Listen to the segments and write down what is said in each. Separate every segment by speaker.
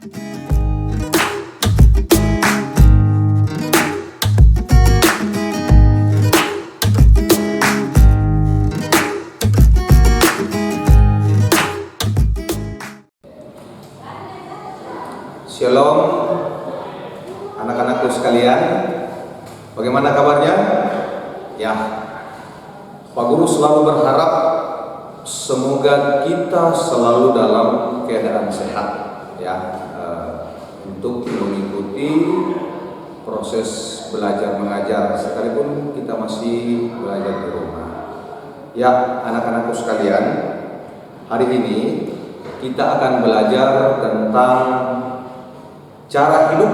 Speaker 1: Shalom anak-anakku sekalian, bagaimana kabarnya? Ya, Pak Guru selalu berharap semoga kita selalu dalam keadaan sehat, ya, untuk mengikuti proses belajar mengajar sekalipun kita masih belajar di rumah. Ya, anak-anakku sekalian, hari ini kita akan belajar tentang cara hidup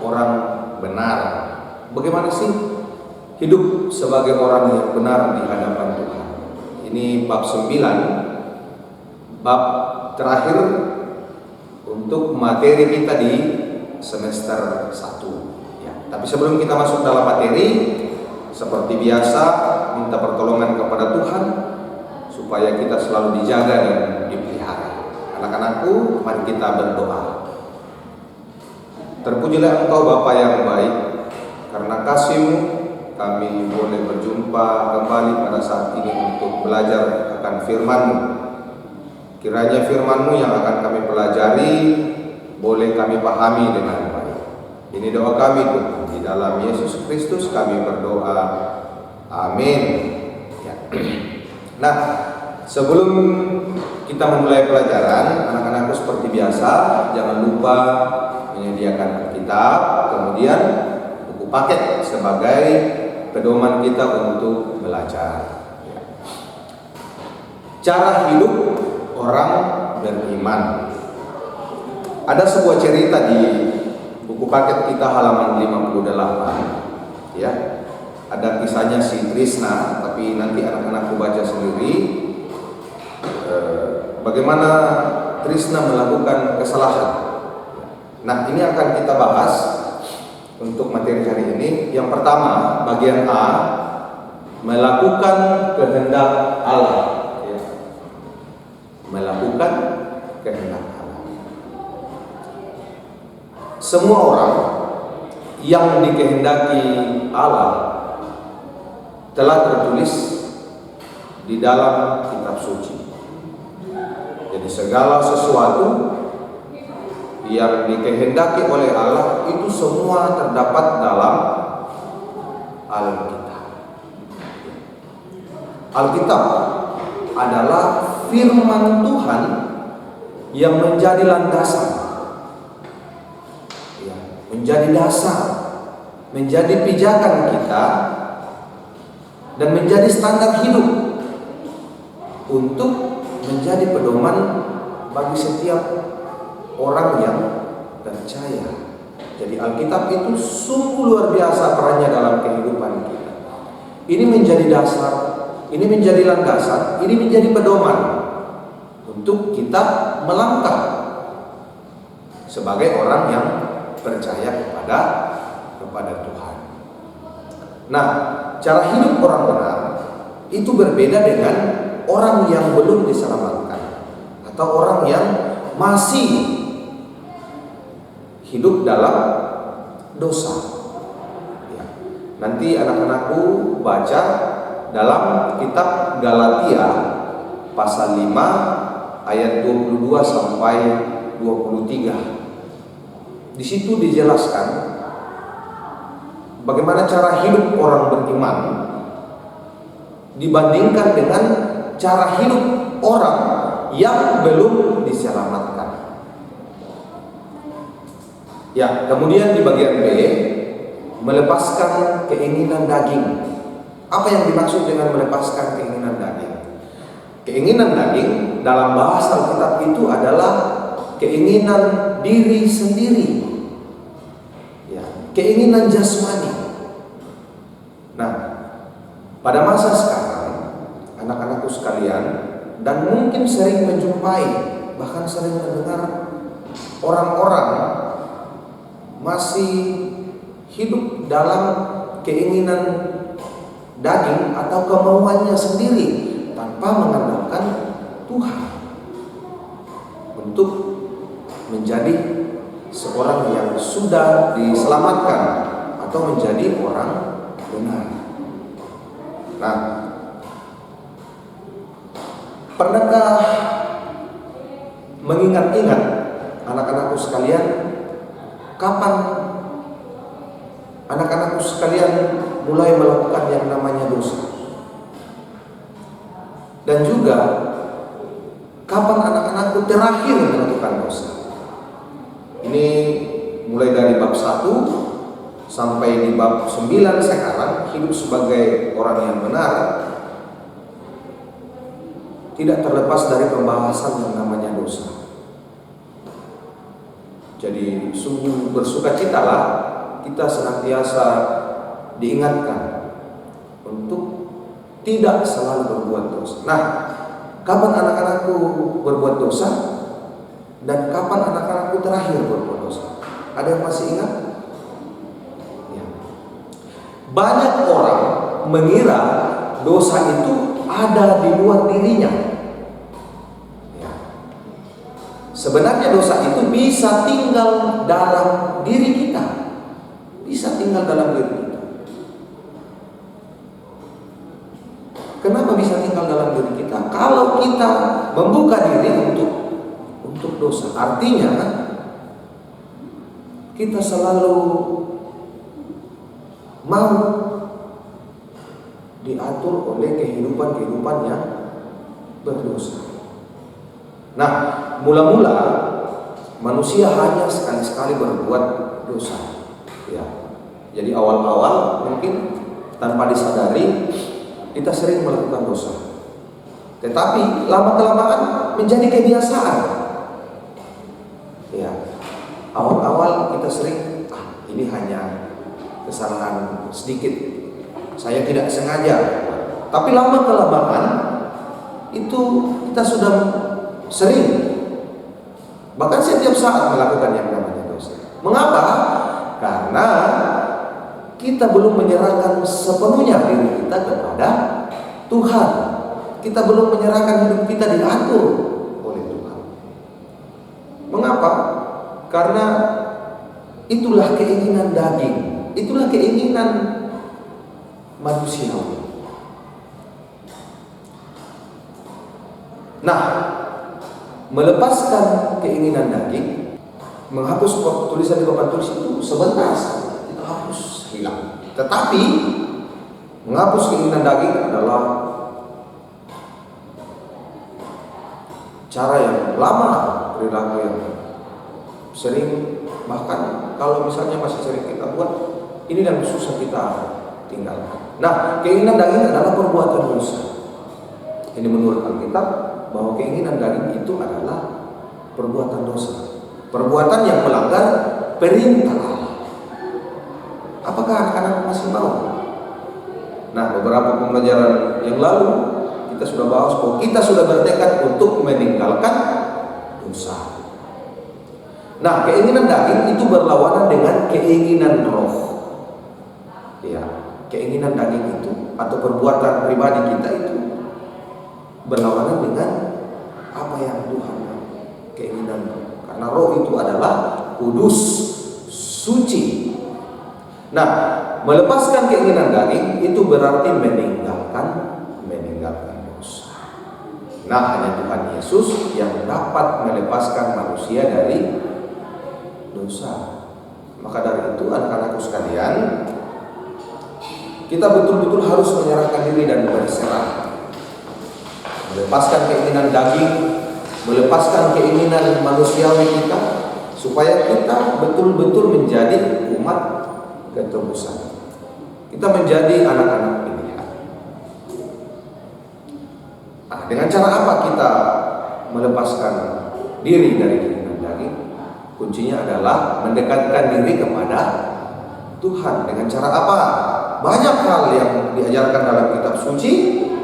Speaker 1: orang benar. Bagaimana sih hidup sebagai orang yang benar di hadapan Tuhan? Ini bab 9, bab terakhir untuk materi kita di semester 1. Ya, tapi sebelum kita masuk dalam materi, seperti biasa minta pertolongan kepada Tuhan supaya kita selalu dijaga dan dipelihara. Anak-anakku, mari kita berdoa. Terpujilah Engkau Bapa yang baik, karena kasih-Mu kami boleh berjumpa kembali pada saat ini untuk belajar akan firman-Mu. Kiranya firman-Mu yang akan kami pelajari boleh kami pahami dengan baik. Ini doa kami Tuhan, di dalam Yesus Kristus kami berdoa. Amin. Ya. Nah, sebelum kita memulai pelajaran, anak-anakku seperti biasa jangan lupa menyediakan Alkitab, kemudian buku paket sebagai pedoman kita untuk belajar. Cara hidup orang beriman. Ada sebuah cerita di buku paket kita halaman 58. Ya, ada kisahnya si Trisna, tapi nanti anak-anakku baca sendiri. Bagaimana Trisna melakukan kesalahan. Nah, ini akan kita bahas untuk materi hari ini. Yang pertama, bagian A, melakukan kehendak Allah. Ya. Melakukan kehendak Allah. Semua orang yang dikehendaki Allah telah tertulis di dalam kitab suci. Jadi segala sesuatu yang dikehendaki oleh Allah itu semua terdapat dalam Alkitab. Alkitab adalah firman Tuhan yang menjadi landasan, ya, menjadi dasar, menjadi pijakan kita, dan menjadi standar hidup untuk menjadi pedoman bagi setiap orang yang percaya. Jadi Alkitab itu sungguh luar biasa perannya dalam kehidupan kita. Ini menjadi dasar, ini menjadi landasan, ini menjadi pedoman untuk kita melangkah sebagai orang yang percaya kepada Tuhan. Nah, cara hidup orang benar itu berbeda dengan orang yang belum diselamatkan atau orang yang masih hidup dalam dosa. Ya. Nanti anak-anakku baca dalam kitab Galatia pasal 5 ayat 22 sampai 23. Di situ dijelaskan bagaimana cara hidup orang beriman dibandingkan dengan cara hidup orang yang belum diselamatkan. Ya, kemudian di bagian B, melepaskan keinginan daging. Apa yang dimaksud dengan melepaskan keinginan daging? Keinginan daging dalam bahasa Alkitab itu adalah keinginan diri sendiri, ya, keinginan jasmani. Nah, pada masa sekarang, anak-anakku sekalian, dan mungkin sering menjumpai, bahkan sering mendengar orang-orang masih hidup dalam keinginan daging atau kemauannya sendiri tanpa mengandalkan Tuhan untuk menjadi seorang yang sudah diselamatkan atau menjadi orang benar. Nah, pernahkah mengingat-ingat anak-anakku sekalian, kapan anak-anakku sekalian mulai melakukan yang namanya dosa? Dan juga kapan anak-anakku terakhir melakukan dosa? Ini mulai dari bab 1 sampai di bab 9 sekarang, hidup sebagai orang yang benar tidak terlepas dari pembahasan yang namanya dosa. Jadi sungguh bersukacitalah kita senantiasa diingatkan untuk tidak selalu berbuat dosa. Nah, kapan anak-anakku berbuat dosa dan kapan anak-anakku terakhir berbuat dosa? Ada yang masih ingat? Ya. Banyak orang mengira dosa itu ada di luar dirinya. Ya. Sebenarnya dosa itu bisa tinggal dalam diri kita. Bisa tinggal dalam diri kita. Kenapa bisa tinggal dalam diri kita? Kalau kita membuka diri untuk dosa, artinya kita selalu mau diatur oleh kehidupan yang berdosa. Nah, mula-mula manusia hanya sekali-sekali berbuat dosa. Ya. Jadi awal-awal mungkin tanpa disadari kita sering melakukan dosa. Tetapi lama-kelamaan menjadi kebiasaan. Ya. Awal-awal kita sering, ini hanya kesalahan sedikit, saya tidak sengaja. Tapi lama-kelamaan itu kita sudah sering, bahkan setiap saat melakukan yang namanya dosa. Mengapa? Karena kita belum menyerahkan sepenuhnya diri kita kepada Tuhan. Kita belum menyerahkan hidup kita diatur oleh Tuhan. Mengapa? Karena itulah keinginan daging, itulah keinginan manusia. Nah, melepaskan keinginan daging, menghapus tulisan di papan tulis itu sebentar kita hapus, hilang. Tetapi menghapus keinginan daging adalah cara yang lama, perilaku yang sering, bahkan kalau misalnya masih sering kita buat, ini dan susah kita tinggalkan. Nah, keinginan daging adalah perbuatan dosa. Ini menurut Alkitab bahwa keinginan daging itu adalah perbuatan dosa, perbuatan yang melanggar perintah Allah. Apakah anak-anak masih mau? Nah, beberapa pembelajaran yang lalu kita sudah bahas bahwa kita sudah bertekad untuk meninggalkan dosa. Nah, keinginan daging itu berlawanan dengan keinginan roh. Ya, keinginan daging itu atau perbuatan pribadi kita itu berlawanan dengan apa yang Tuhan keinginan roh. Karena roh itu adalah kudus, suci. Nah, melepaskan keinginan daging itu berarti meninggalkan dosa. Nah, hanya Tuhan Yesus yang dapat melepaskan manusia dari dosa. Maka dari itu anak-anakku sekalian, kita betul-betul harus menyerahkan diri dan berserah, melepaskan keinginan daging, melepaskan keinginan manusiawi kita, supaya kita betul-betul menjadi umat ketebusan. Kita menjadi anak-anak pilihan. Nah, dengan cara apa kita melepaskan diri dari keinginan daging? Kuncinya adalah mendekatkan diri kepada Tuhan. Dengan cara apa? Banyak hal yang diajarkan dalam kitab suci,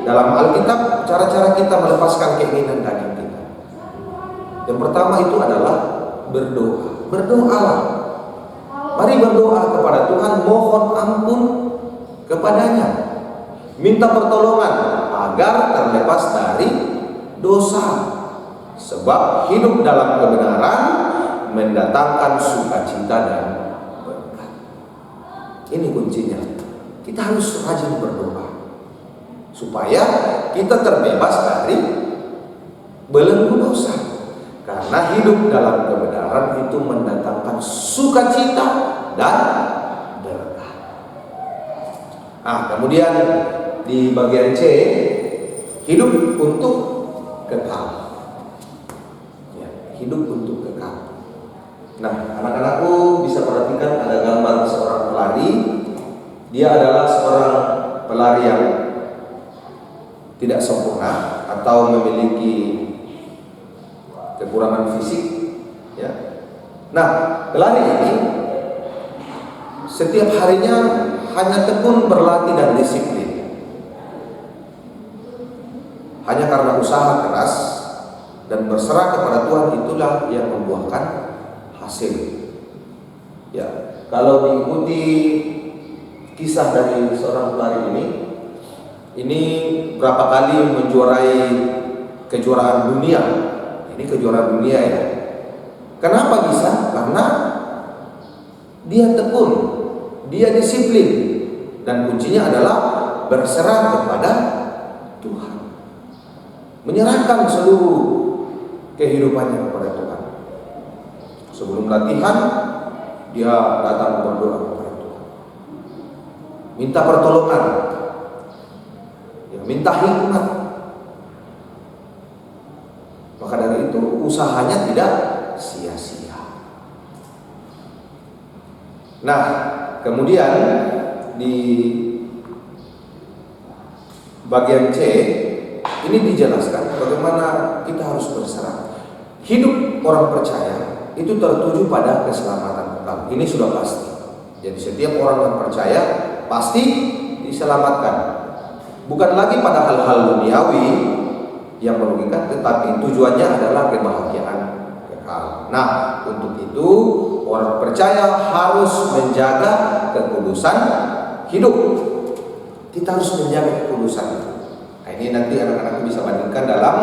Speaker 1: dalam Alkitab, cara-cara kita melepaskan keinginan daging kita. Yang pertama itu adalah berdoa. Berdoalah. Mari berdoa kepada Tuhan, mohon ampun kepadanya, minta pertolongan agar terlepas dari dosa. Sebab hidup dalam kebenaran mendatangkan sukacita dan berkat. Ini kuncinya. Kita harus rajin berdoa supaya kita terbebas dari belenggu dosa. Karena hidup dalam kebenaran itu mendatangkan sukacita dan berkat. Kemudian di bagian C, hidup untuk kekal. Ya, hidup untuk kekal. Nah, anak-anakku bisa perhatikan ada gambar seorang pelari. Dia adalah seorang pelari yang tidak sempurna atau memiliki kekurangan fisik, ya. Nah, pelari ini setiap harinya hanya tekun berlatih dan disiplin. Hanya karena usaha keras dan berserah kepada Tuhan, itulah yang membuahkan hasil. Ya, kalau diikuti kisah dari seorang pelari ini berapa kali menjuarai kejuaraan dunia. Ini kejuaraan dunia ya. Kenapa bisa? Karena dia tekun, dia disiplin, dan kuncinya adalah berserah kepada Tuhan. Menyerahkan seluruh kehidupannya kepada Tuhan. Sebelum latihan, dia datang berdoa kepada Tuhan. Minta pertolongan. Ya, minta hikmat. Maka dari itu usahanya tidak sia-sia. Nah, kemudian di bagian C ini dijelaskan bagaimana kita harus berserah. Hidup orang percaya itu tertuju pada keselamatan kekal. Ini sudah pasti. Jadi setiap orang yang percaya pasti diselamatkan. Bukan lagi pada hal-hal duniawi yang merugikan, tetapi tujuannya adalah kebahagiaan kekal. Nah, untuk itu orang percaya harus menjaga kekudusan hidup. Kita harus menjaga kekudusan itu. Nah, ini nanti anak-anak bisa bandingkan dalam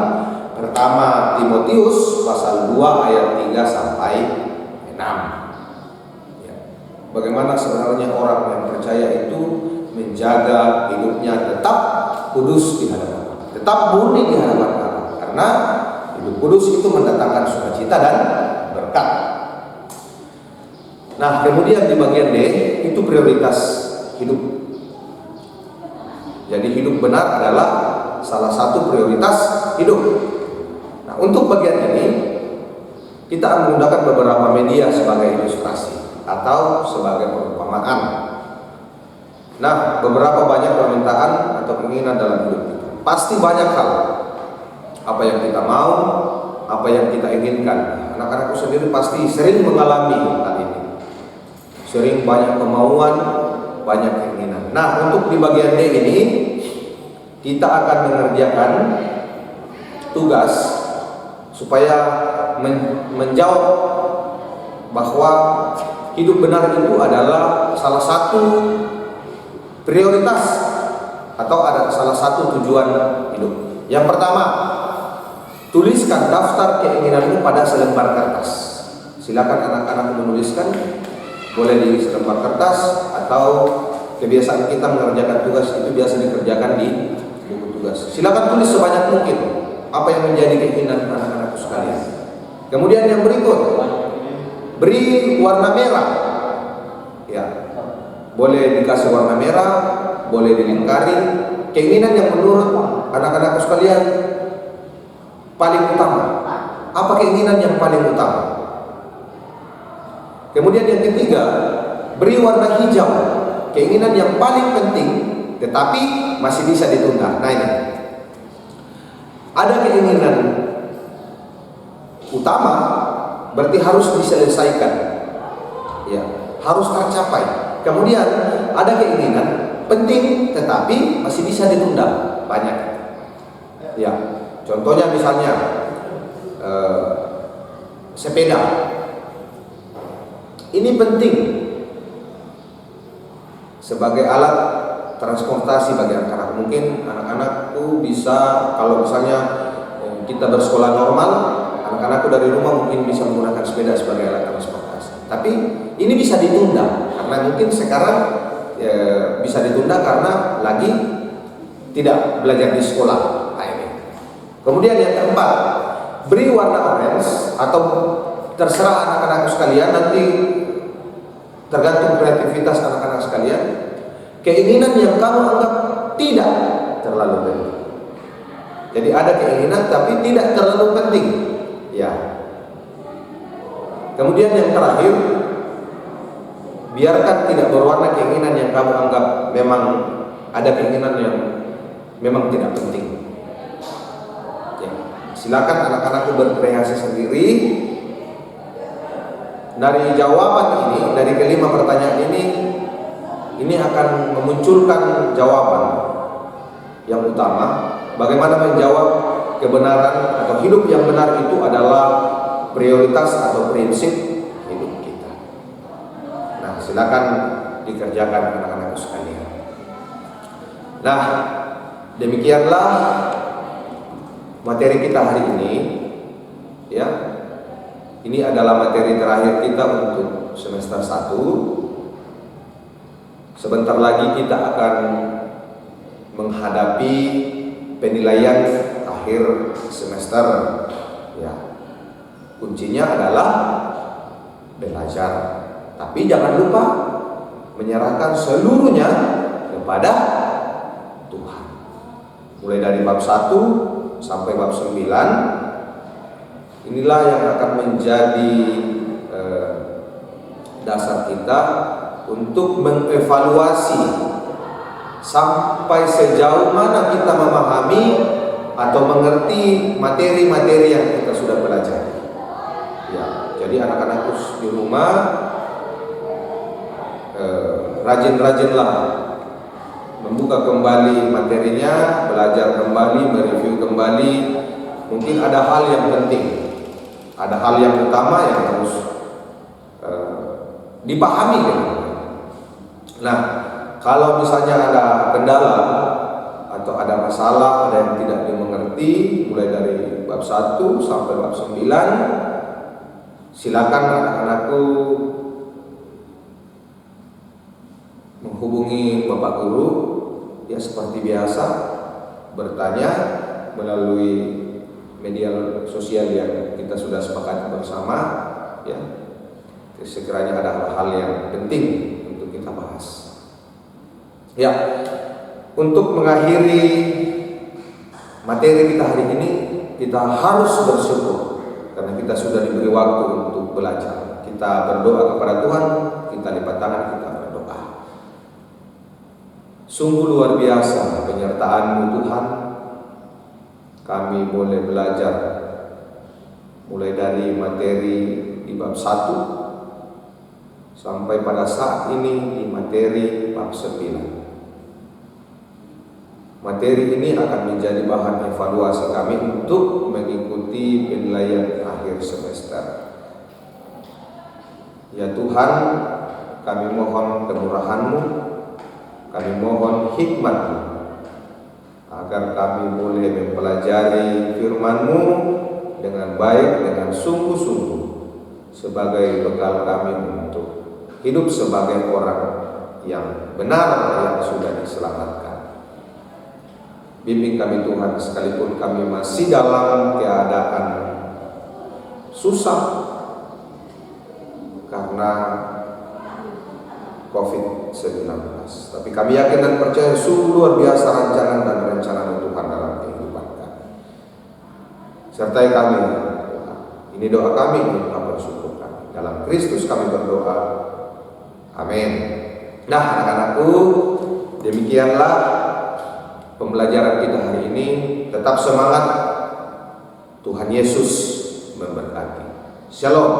Speaker 1: pertama Timotius pasal 2 ayat 3 sampai 6. Ya. Bagaimana sebenarnya orang yang percaya itu menjaga hidupnya tetap kudus di hadapan Allah, tetap murni di hadapan Allah, karena hidup kudus itu mendatangkan sukacita dan berkat. Nah, kemudian di bagian D itu prioritas hidup. Jadi hidup benar adalah salah satu prioritas hidup. Nah, untuk bagian ini kita akan menggunakan beberapa media sebagai ilustrasi atau sebagai perumpamaan. Nah, beberapa banyak permintaan atau keinginan dalam hidup kita. Pasti banyak hal. Apa yang kita mau, apa yang kita inginkan. Anak-anakku sendiri pasti sering mengalami hal ini. Sering banyak kemauan, banyak keinginan. Nah, untuk di bagian D ini kita akan mengerjakan tugas supaya menjawab bahwa hidup benar itu adalah salah satu prioritas atau ada salah satu tujuan hidup. Yang pertama, tuliskan daftar keinginanmu pada selembar kertas. Silakan anak-anak menuliskan, boleh di selembar kertas atau kebiasaan kita mengerjakan tugas itu biasa dikerjakan di buku tugas. Silakan tulis sebanyak mungkin apa yang menjadi keinginan anak-anak sekalian. Kemudian yang berikut, beri warna merah. Ya. Boleh dikasih warna merah, boleh dilingkari keinginan yang menurut anak-anak sekalian paling utama. Apa keinginan yang paling utama? Kemudian yang ketiga, beri warna hijau, keinginan yang paling penting tetapi masih bisa ditunda. Nah, ini ada keinginan utama, berarti harus diselesaikan, ya, harus tercapai. Kemudian ada keinginan penting tetapi masih bisa ditunda, banyak. Ya, contohnya misalnya sepeda. Ini penting sebagai alat transportasi bagi anak-anak. Mungkin anak-anak tuh bisa, kalau misalnya kita bersekolah normal, anak-anakku dari rumah mungkin bisa menggunakan sepeda sebagai alat transportasi. Tapi ini bisa ditunda karena mungkin sekarang bisa ditunda karena lagi tidak belajar di sekolah. Nah, ini. Kemudian yang keempat, beri warna orange atau terserah anak-anakku sekalian, nanti tergantung kreativitas anak-anak sekalian. Keinginan yang kamu anggap tidak terlalu penting. Jadi ada keinginan tapi tidak terlalu penting. Ya. Kemudian yang terakhir, biarkan tidak berwarna keinginan yang kamu anggap memang ada keinginan yang memang tidak penting. Ya. Silakan anak-anakku berkreasi sendiri. Dari jawaban ini, dari kelima pertanyaan ini akan memunculkan jawaban yang utama. Bagaimana menjawab kebenaran atau hidup yang benar itu adalah prioritas atau prinsip hidup kita. Nah, silakan dikerjakan anak-anakku sekalian. Nah, demikianlah materi kita hari ini. Ya, ini adalah materi terakhir kita untuk semester 1. Sebentar lagi kita akan menghadapi penilaian akhir semester. Ya, kuncinya adalah belajar. Tapi jangan lupa menyerahkan seluruhnya kepada Tuhan. Mulai dari bab 1 sampai bab 9. Inilah yang akan menjadi dasar kita untuk mengevaluasi sampai sejauh mana kita memahami atau mengerti materi-materi yang kita sudah pelajari. Ya, jadi anak-anakku di rumah rajin-rajinlah membuka kembali materinya, belajar kembali, mereview kembali. Mungkin ada hal yang penting, ada hal yang utama yang harus dipahami kan? Nah, kalau misalnya ada kendala atau ada masalah, ada yang tidak dimengerti, mulai dari bab 1 sampai bab 9, silakan anak-anakku menghubungi Bapak Guru, ya seperti biasa, bertanya melalui media sosial yang kita sudah sepakati bersama, ya. Sekiranya ada hal-hal yang penting untuk kita bahas. Ya, untuk mengakhiri materi kita hari ini, kita harus bersyukur karena kita sudah diberi waktu untuk belajar. Kita berdoa kepada Tuhan, kita lipat tangan, kita berdoa. Sungguh luar biasa penyertaan-Mu Tuhan. Kami boleh belajar mulai dari materi di bab 1 sampai pada saat ini di materi bab 9. Materi ini akan menjadi bahan evaluasi kami untuk mengikuti penilaian akhir semester. Ya Tuhan, kami mohon kemurahan-Mu, kami mohon hikmat-Mu, agar kami boleh mempelajari firman-Mu dengan baik, dengan sungguh-sungguh, sebagai bekal kami untuk hidup sebagai orang yang benar, yang sudah diselamatkan. Bimbing kami Tuhan, sekalipun kami masih dalam keadaan susah karena COVID-19. Tapi kami yakin dan percaya sungguh luar biasa rancangan dan rencana Tuhan dalam kehidupan kami. Sertai kami, Tuhan. Ini doa kami, ini bersyukur kami. Dalam Kristus kami berdoa. Amin. Nah, anak-anakku, demikianlah pembelajaran kita hari ini. Tetap semangat. Tuhan Yesus memberkati. Shalom.